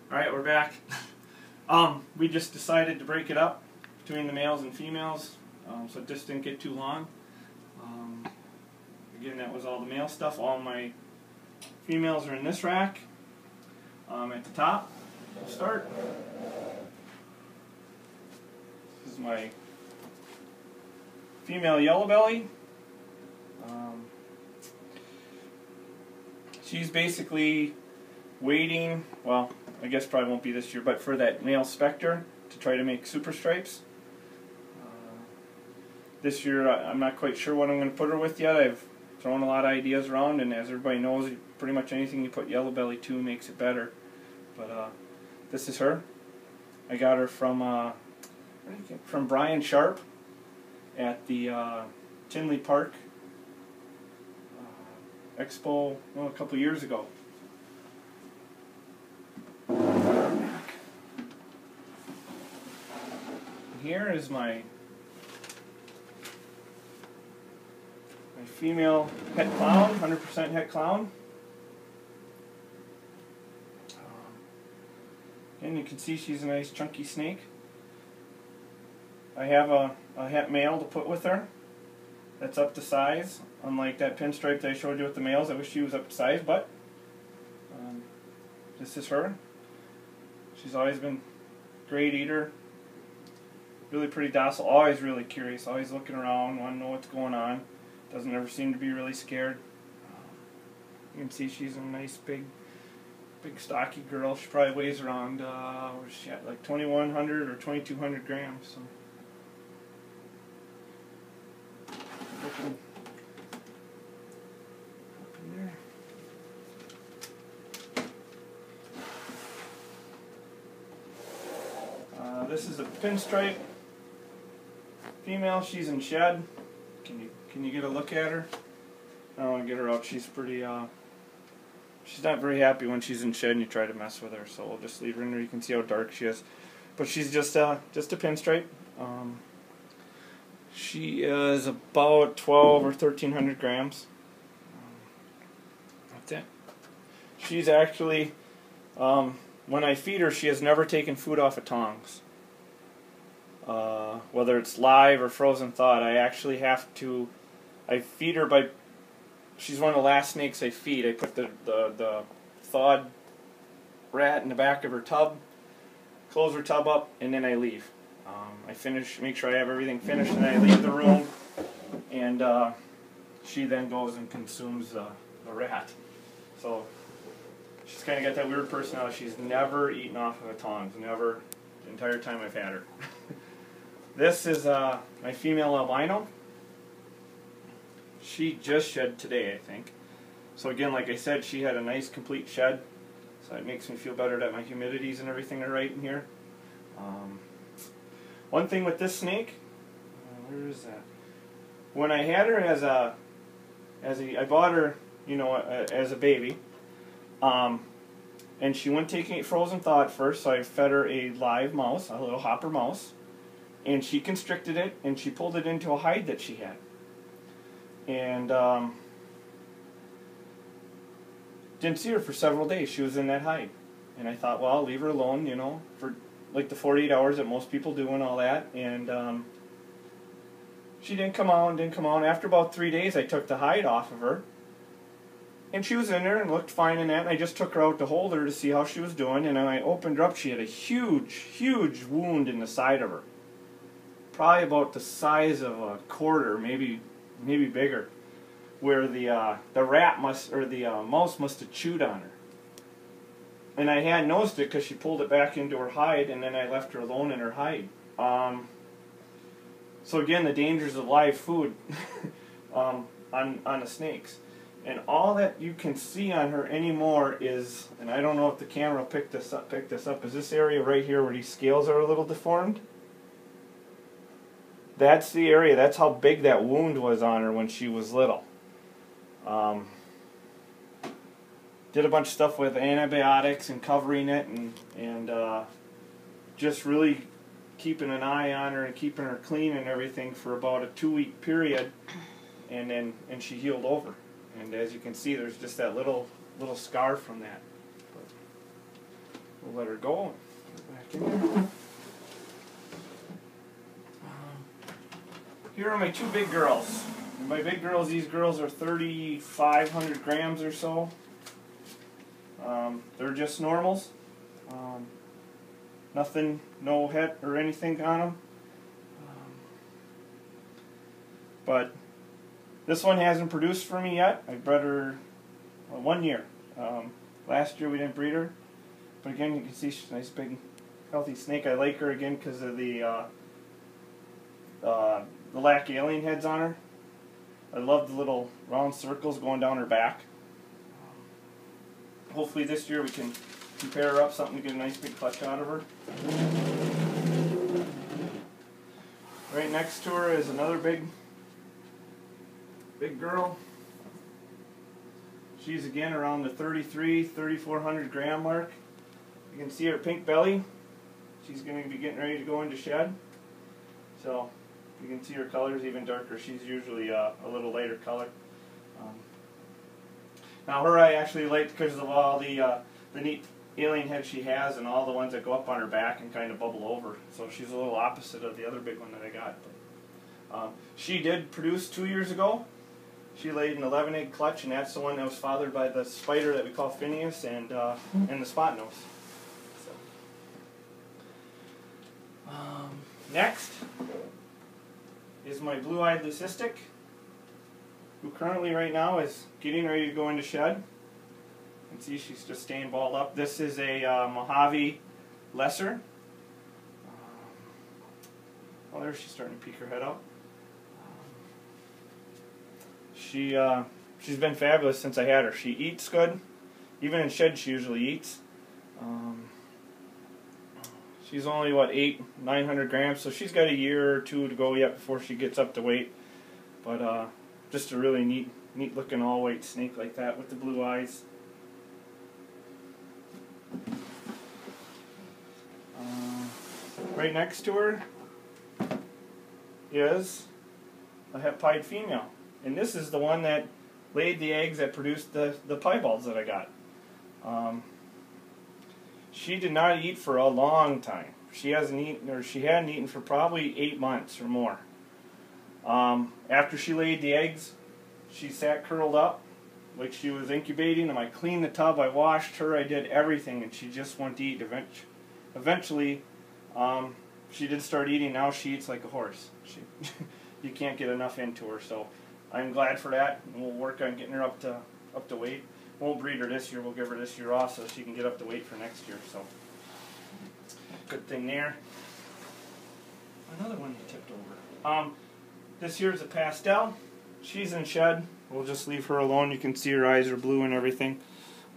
Alright, we're back. We just decided to break it up between the males and females, so it just didn't get too long. Again, that was all the male stuff. All my females are in this rack. At the top, we'll start. This is my female yellow belly. She's basically waiting, well, I guess probably won't be this year, but for that male specter to try to make super stripes. This year I'm not quite sure what I'm going to put her with yet. I've thrown a lot of ideas around, and as everybody knows, pretty much anything you put yellow belly to makes it better. But this is her. I got her from Brian Sharp at the Tinley Park Expo, well, a couple years ago. Here is my female het clown, 100% het clown. And you can see she's a nice chunky snake. I have a het male to put with her that's up to size. Unlike that pinstripe that I showed you with the males, I wish she was up to size, but this is her. She's always been a great eater. Really pretty docile, always really curious, always looking around, want to know what's going on. Doesn't ever seem to be really scared. You can see she's a nice big stocky girl. She probably weighs around, where's she at, like 2,100 or 2,200 grams. So. Looking up in there. This is a pinstripe female. She's in shed. Can you get a look at her? I don't want to get her up. She's pretty. She's not very happy when she's in shed and you try to mess with her. So we'll just leave her in there. You can see how dark she is, but she's just a pinstripe. She is about 12 or 1,300 grams. That's it. She's actually, when I feed her, she has never taken food off of tongs. Whether it's live or frozen thawed, I actually have to. I feed her by. She's one of the last snakes I feed. I put the thawed rat in the back of her tub, close her tub up, and then I leave. I finish, make sure I have everything finished, and then I leave the room, and she then goes and consumes the rat. So she's kind of got that weird personality. She's never eaten off of a tongs, never, the entire time I've had her. This is my female albino. She just shed today, I think. So again, like I said, she had a nice complete shed. So it makes me feel better that my humidities and everything are right in here. One thing with this snake, where is that? When I had her I bought her, you know, as a baby, and she wouldn't take frozen thaw at first, so I fed her a live mouse, a little hopper mouse, and she constricted it, and she pulled it into a hide that she had. And didn't see her for several days. She was in that hide. And I thought, well, I'll leave her alone, you know, for like the 48 hours that most people do and all that. And she didn't come out. After about 3 days, I took the hide off of her. And she was in there and looked fine in that. And I just took her out to hold her to see how she was doing. And then I opened her up. She had a huge, huge wound in the side of her. Probably about the size of a quarter, maybe bigger, where the rat must, or the mouse must have chewed on her. And I hadn't noticed it because she pulled it back into her hide, and then I left her alone in her hide. So again, the dangers of live food on the snakes. And all that you can see on her anymore is, and I don't know if the camera picked this up, is this area right here where these scales are a little deformed. That's the area, that's how big that wound was on her when she was little. Did a bunch of stuff with antibiotics and covering it, and just really keeping an eye on her and keeping her clean and everything for about a 2-week period, and she healed over. And as you can see, there's just that little scar from that. But we'll let her go. Back in there. Here are my two big girls. And my big girls, these girls are 3,500 grams or so. They're just normals. Nothing, no het or anything on them. But this one hasn't produced for me yet. I bred her 1 year. Last year we didn't breed her. But again, you can see she's a nice big healthy snake. I like her again because of the lac alien heads on her. I love the little round circles going down her back. Hopefully this year we can pair her up something to get a nice big clutch out of her. Right next to her is another big girl. She's again around the 3,400 gram mark. You can see her pink belly. She's going to be getting ready to go into shed. So you can see her color is even darker. She's usually a little lighter color. Now her I actually like because of all the neat alien head she has and all the ones that go up on her back and kind of bubble over. So she's a little opposite of the other big one that I got. But, she did produce 2 years ago. She laid an 11-egg clutch, and that's the one that was fathered by the spider that we call Phineas and the spot nose. So. Next is my blue-eyed leucistic, who currently right now is getting ready to go into shed. You can see she's just staying balled up. This is a Mojave Lesser. Oh, there she's starting to peek her head up. She's been fabulous since I had her. She eats good. Even in shed she usually eats. She's only, what, 900 grams, so she's got a year or two to go yet before she gets up to weight. But just a really neat looking all white snake like that with the blue eyes. Right next to her is a het pied female. And this is the one that laid the eggs that produced the piebalds that I got. She did not eat for a long time. She hasn't eaten, or she hadn't eaten for probably 8 months or more. After she laid the eggs, she sat curled up like she was incubating, and I cleaned the tub, I washed her, I did everything, and she just wouldn't eat. Eventually, she did start eating. Now she eats like a horse. You can't get enough into her, so I'm glad for that. And we'll work on getting her up to weight. Won't breed her this year. We'll give her this year off so she can get up to weight for next year. So good thing there. Another one you tipped over. This here is a pastel. She's in shed. We'll just leave her alone. You can see her eyes are blue and everything.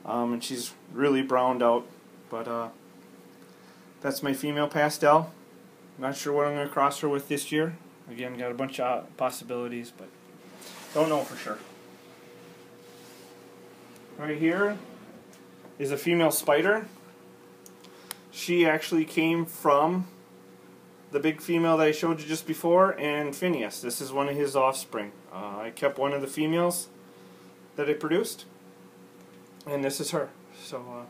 And she's really browned out. But that's my female pastel. Not sure what I'm going to cross her with this year. Again, got a bunch of possibilities, but don't know for sure. Right here is a female spider. She actually came from the big female that I showed you just before, and Phineas. This is one of his offspring. I kept one of the females that I produced, and this is her. So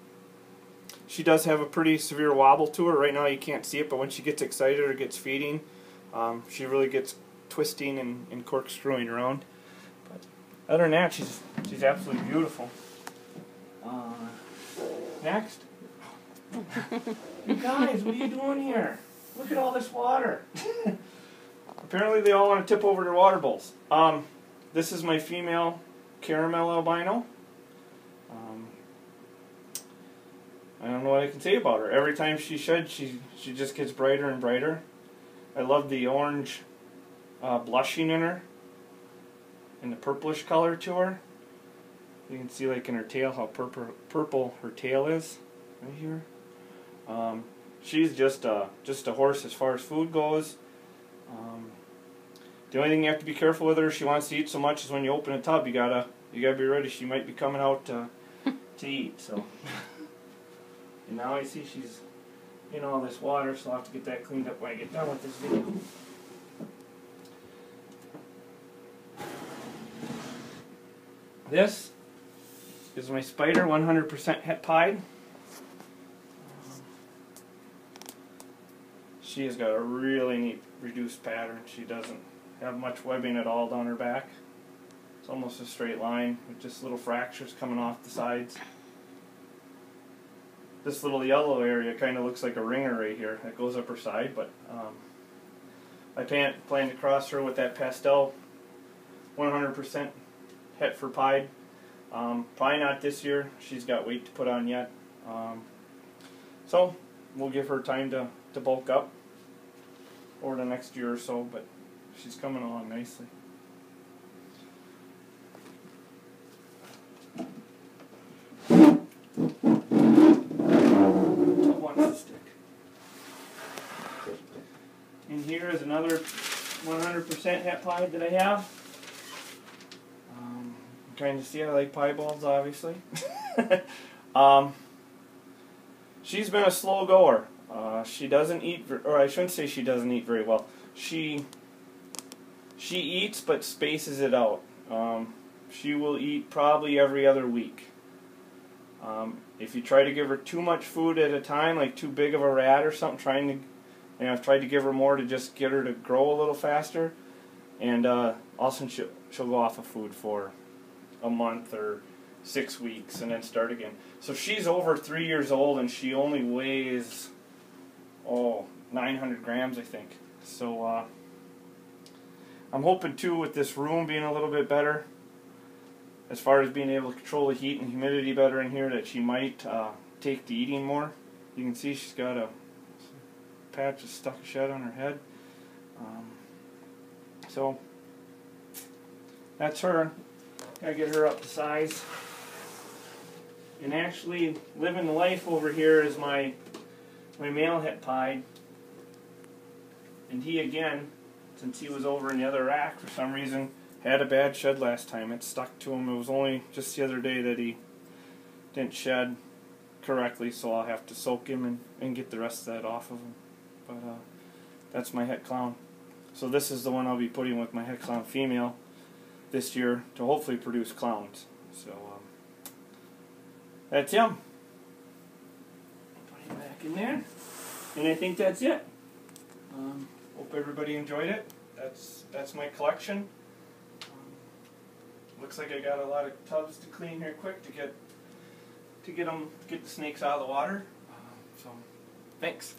she does have a pretty severe wobble to her. Right now you can't see it, but when she gets excited or gets feeding, she really gets twisting and corkscrewing around. But other than that, she's absolutely beautiful. Next. You guys, what are you doing here? Look at all this water. Apparently they all want to tip over their water bowls. This is my female caramel albino. I don't know what I can say about her. Every time she sheds, she just gets brighter and brighter. I love the orange blushing in her and the purplish color to her. You can see, like in her tail, how purple her tail is right here. She's just a horse as far as food goes. The only thing you have to be careful with her, she wants to eat so much, is when you open a tub, you gotta be ready. She might be coming out to eat. So, and now I see she's in all this water, so I'll have to get that cleaned up when I get done with this video. This is my spider, 100% het pied. She has got a really neat reduced pattern. She doesn't have much webbing at all down her back. It's almost a straight line with just little fractures coming off the sides. This little yellow area kind of looks like a ringer right here that goes up her side, but I plan to cross her with that pastel 100% Hetford Pied. Probably not this year. She's got weight to put on yet. So we'll give her time to bulk up over the next year or so, but she's coming along nicely. And here is another 100% Het Pied that I have. I'm trying to see, I like piebalds, obviously. She's been a slow goer. She doesn't eat, or I shouldn't say she doesn't eat very well. She eats but spaces it out. She will eat probably every other week. If you try to give her too much food at a time, like too big of a rat or something, I've tried to give her more to just get her to grow a little faster, and also she'll go off of food for a month or 6 weeks and then start again. So she's over 3 years old and she only weighs 900 grams, I think. So I'm hoping too, with this room being a little bit better, as far as being able to control the heat and humidity better in here, that she might take to eating more. You can see she's got a patch of stuck shed on her head. So that's her. Gotta get her up to size. And actually, living the life over here is my male Het Pied. And he, again, since he was over in the other rack for some reason, had a bad shed last time. It stuck to him. It was only just the other day that he didn't shed correctly, so I'll have to soak him and get the rest of that off of him. But that's my Het Clown. So this is the one I'll be putting with my Het Clown female this year to hopefully produce clowns. So that's him. Put him back in there. And I think that's it. Hope everybody enjoyed it. That's my collection. Looks like I got a lot of tubs to clean here quick to get the snakes out of the water. So thanks.